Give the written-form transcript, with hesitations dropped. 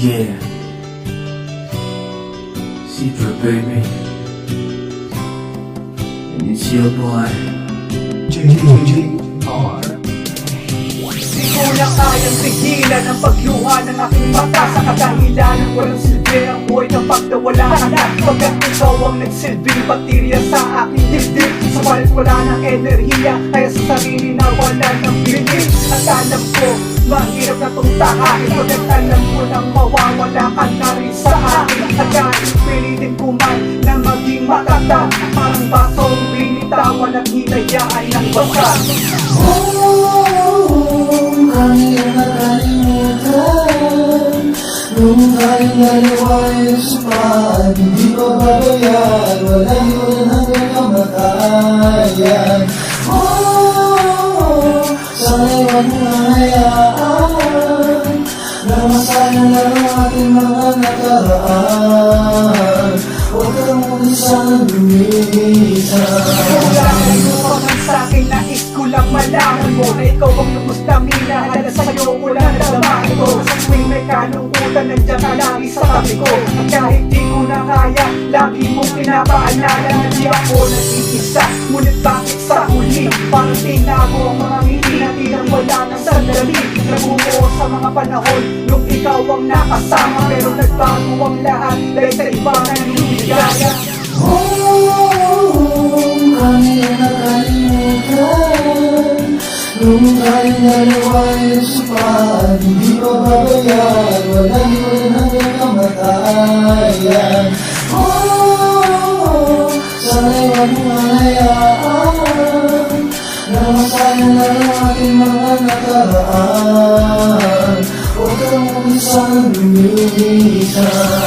Yeah, Secret baby, and it's your boy JJR. Di ko na kayang tigilan ang pagluha ng aking mata sa kadahilan ng walang silbi ang buhay kapag nawala ka na. Pagkat ikaw ang nagsilbing baterya sa aking dibdib, subalit wala ng enerhiya, kaya sa sarili na wala ng bilib. At alam ko, mahirap na itong takain, pagkat alam ko nang mawawala ka na rin sa akin. At kahit pilitin ko man na maging matatag, parang basong binitawan at hinayaan ng basa. Kanyang nakalimutan nung tayong dalawa ay sumaan. Hindi ko babayan, wala yun hanggang kamatayan. Sana'y wag mong hayaan na masayang lang ang ating mga nakaraan. Huwag kang muli sanang lumisan. Wala kayo paman sa'kin, nais ko lang malaman mo na ikaw ang lubos na minahal. Sa'yo ko lang nalaman ko, sa tuwing may kalungkutan nandiyan ka lagi sa tabi ko. At kahit di ko na kaya, lagi mong pinapaalala na di ako nag-iisa. Ngunit bakit sa huli, parang tinago ang mga ngiti na tinang wala ng sandali. Nagumuo sa mga panahon nung ikaw ang nakasama, pero nagbago ang lahat dahil sa iba na lumigaya. Kanyang nakalimutan nung tayong dalawa ay sumaan. Hindi ko babayan, wala yun hanggang kamatayan. Sana'y wag mong hayaan na masayang lang ang ating mga nakaraan. Huwag kang muli sanang lumisan.